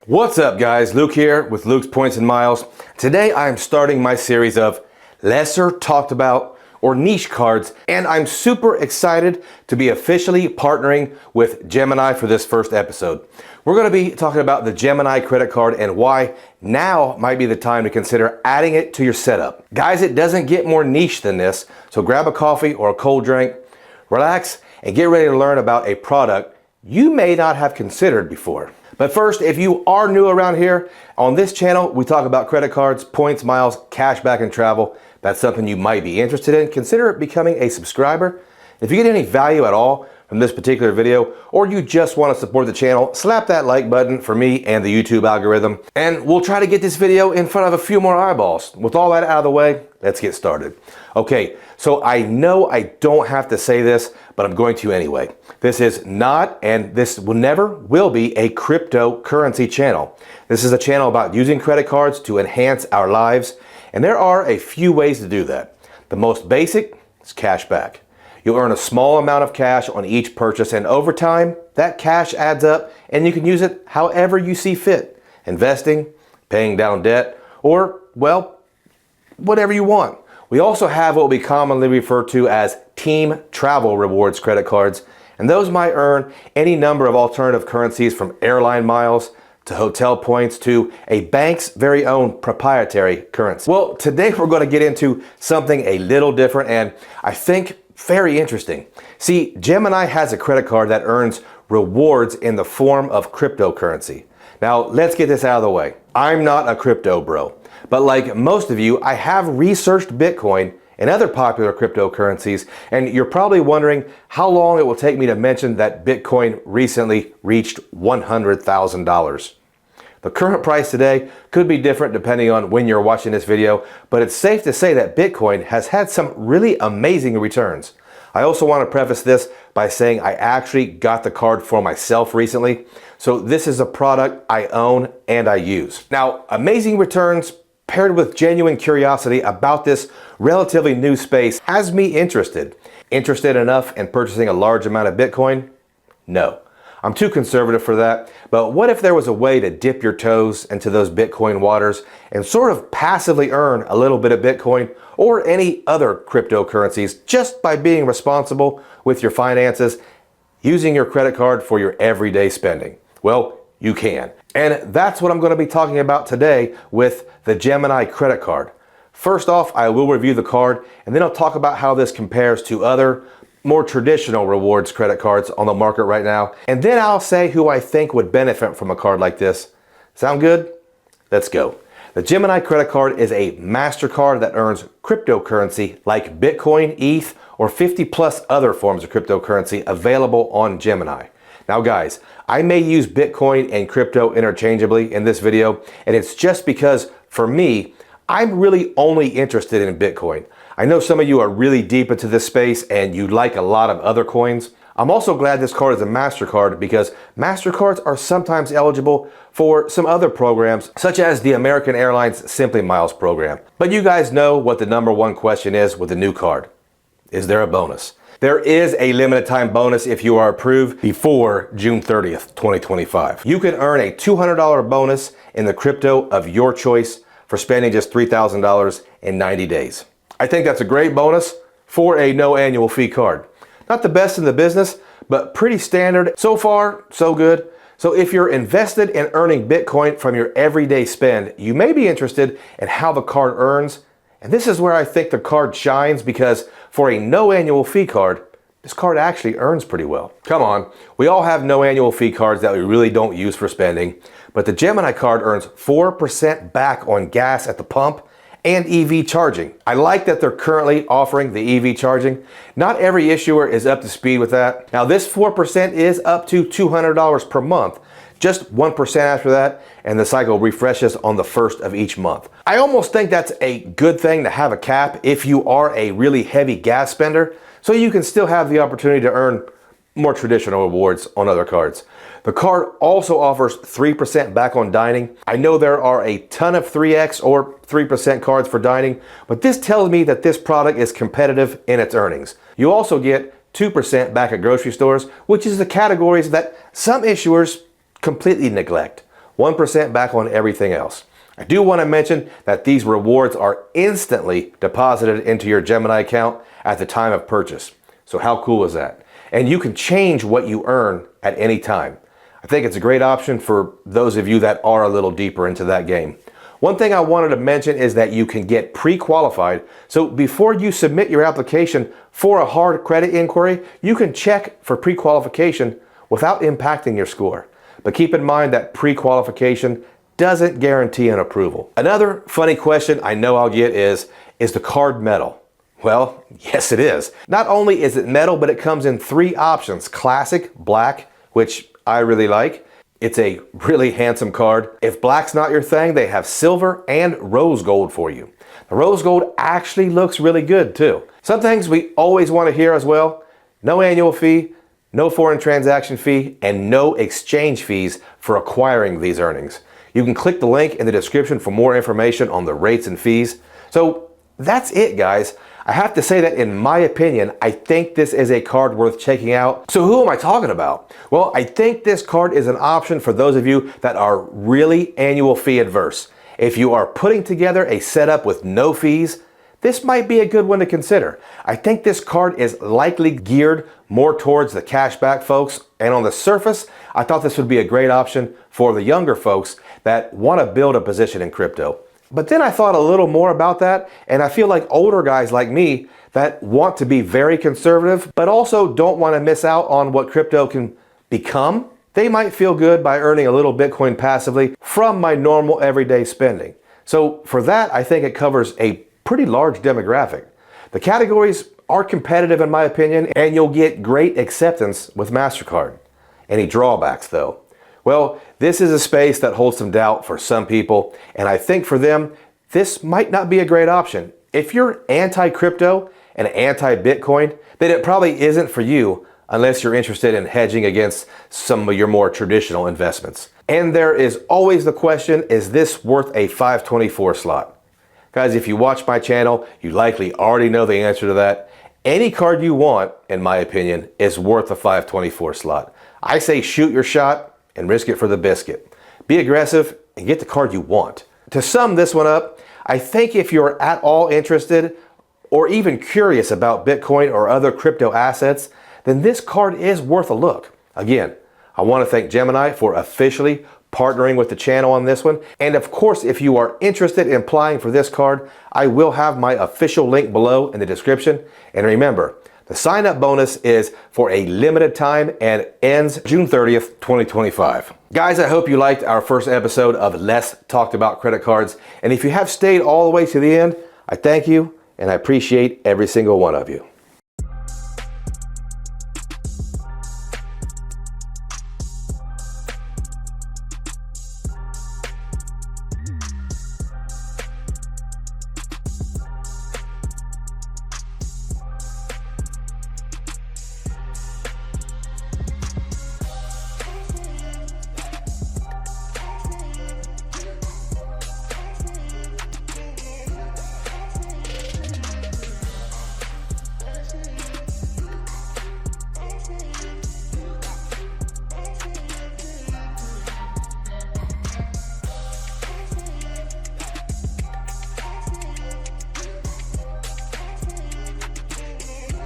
What's up guys, Luke here with Luke's Points and Miles. Today I'm starting my series of lesser talked about or niche cards, and I'm super excited to be officially partnering with Gemini for this first episode. We're going to be talking about the Gemini Credit Card and why now might be the time to consider adding it to your setup. Guys, it doesn't get more niche than this, so grab a coffee or a cold drink, relax, and get ready to learn about a product you may not have considered before. But first, if you are new around here, on this channel, we talk about credit cards, points, miles, cashback, and travel. That's something you might be interested in. Consider becoming a subscriber. If you get any value at all from this particular video, or you just want to support the channel, slap that like button for me and the YouTube algorithm, and we'll try to get this video in front of a few more eyeballs. With all that out of the way, let's get started. Okay, so I know I don't have to say this, but I'm going to anyway. This is not, and this will never will be, a cryptocurrency channel. This is a channel about using credit cards to enhance our lives, and there are a few ways to do that. The most basic is cash back. You'll earn a small amount of cash on each purchase, and over time, that cash adds up and you can use it however you see fit. Investing, paying down debt, or, well, whatever you want. We also have what we commonly refer to as team travel rewards credit cards, and those might earn any number of alternative currencies from airline miles to hotel points to a bank's very own proprietary currency. Well, today we're going to get into something a little different and I think very interesting. See, Gemini has a credit card that earns rewards in the form of cryptocurrency. Now, let's get this out of the way. I'm not a crypto bro, but like most of you, I have researched Bitcoin and other popular cryptocurrencies, and you're probably wondering how long it will take me to mention that Bitcoin recently reached $100,000. The current price today could be different depending on when you're watching this video, but it's safe to say that Bitcoin has had some really amazing returns. I also want to preface this by saying I actually got the card for myself recently, so this is a product I own and I use. Now, amazing returns paired with genuine curiosity about this relatively new space has me interested. Interested enough in purchasing a large amount of Bitcoin? No. I'm too conservative for that, but what if there was a way to dip your toes into those Bitcoin waters and sort of passively earn a little bit of Bitcoin or any other cryptocurrencies just by being responsible with your finances, using your credit card for your everyday spending? Well, you can. And that's what I'm going to be talking about today with the Gemini Credit Card. First off, I will review the card, and then I'll talk about how this compares to other more traditional rewards credit cards on the market right now. And then I'll say who I think would benefit from a card like this. Sound good? Let's go. The Gemini Credit Card is a MasterCard that earns cryptocurrency like Bitcoin, ETH, or 50 plus other forms of cryptocurrency available on Gemini. Now guys, I may use Bitcoin and crypto interchangeably in this video, and it's just because, for me, I'm really only interested in Bitcoin. I know some of you are really deep into this space and you like a lot of other coins. I'm also glad this card is a MasterCard because MasterCards are sometimes eligible for some other programs, such as the American Airlines Simply Miles program. But you guys know what the number one question is with the new card. Is there a bonus? There is a limited time bonus if you are approved before June 30th, 2025. You can earn a $200 bonus in the crypto of your choice for spending just $3,000 in 90 days. I think that's a great bonus for a no annual fee card. Not the best in the business, but pretty standard. So far, so good. So if you're invested in earning Bitcoin from your everyday spend, you may be interested in how the card earns. And this is where I think the card shines because for a no annual fee card, this card actually earns pretty well. Come on, we all have no annual fee cards that we really don't use for spending, but the Gemini card earns 4% back on gas at the pump and EV charging. I like that they're currently offering the EV charging. Not every issuer is up to speed with that. Now this 4% is up to $200 per month. Just 1% after that, and the cycle refreshes on the first of each month. I almost think that's a good thing to have a cap if you are a really heavy gas spender, so you can still have the opportunity to earn more traditional rewards on other cards. The card also offers 3% back on dining. I know there are a ton of 3X or 3% cards for dining, but this tells me that this product is competitive in its earnings. You also get 2% back at grocery stores, which is the categories that some issuers completely neglect. 1% back on everything else. I do want to mention that these rewards are instantly deposited into your Gemini account at the time of purchase. So how cool is that? And you can change what you earn at any time. I think it's a great option for those of you that are a little deeper into that game. One thing I wanted to mention is that you can get pre-qualified. So before you submit your application for a hard credit inquiry, you can check for pre-qualification without impacting your score. But keep in mind that pre-qualification doesn't guarantee an approval. Another funny question I know I'll get is the card metal? Well, yes it is. Not only is it metal, but it comes in 3 options: classic, black, which I really like. It's a really handsome card. If black's not your thing, they have silver and rose gold for you. The rose gold actually looks really good too. Some things we always want to hear as well: no annual fee, no foreign transaction fee, and no exchange fees for acquiring these earnings. You can click the link in the description for more information on the rates and fees. So that's it, guys. I have to say that in my opinion, I think this is a card worth checking out. So who am I talking about? Well, I think this card is an option for those of you that are really annual fee adverse. If you are putting together a setup with no fees, this might be a good one to consider. I think this card is likely geared more towards the cashback folks, and on the surface, I thought this would be a great option for the younger folks that want to build a position in crypto. But then I thought a little more about that, and I feel like older guys like me that want to be very conservative, but also don't want to miss out on what crypto can become, they might feel good by earning a little Bitcoin passively from my normal everyday spending. So for that, I think it covers a pretty large demographic. The categories are competitive in my opinion, and you'll get great acceptance with MasterCard. Any drawbacks though? Well, this is a space that holds some doubt for some people, and I think for them, this might not be a great option. If you're anti-crypto and anti-Bitcoin, then it probably isn't for you unless you're interested in hedging against some of your more traditional investments. And there is always the question, is this worth a 524 slot? Guys, if you watch my channel, you likely already know the answer to that. Any card you want, in my opinion, is worth a 524 slot. I say shoot your shot and risk it for the biscuit. Be aggressive and get the card you want. To sum this one up, I think if you're at all interested or even curious about Bitcoin or other crypto assets, then this card is worth a look. Again, I want to thank Gemini for officially partnering with the channel on this one. And of course, if you are interested in applying for this card, I will have my official link below in the description. And remember, the sign-up bonus is for a limited time and ends June 30th, 2025. Guys, I hope you liked our first episode of Less Talked About Credit Cards. And if you have stayed all the way to the end, I thank you and I appreciate every single one of you.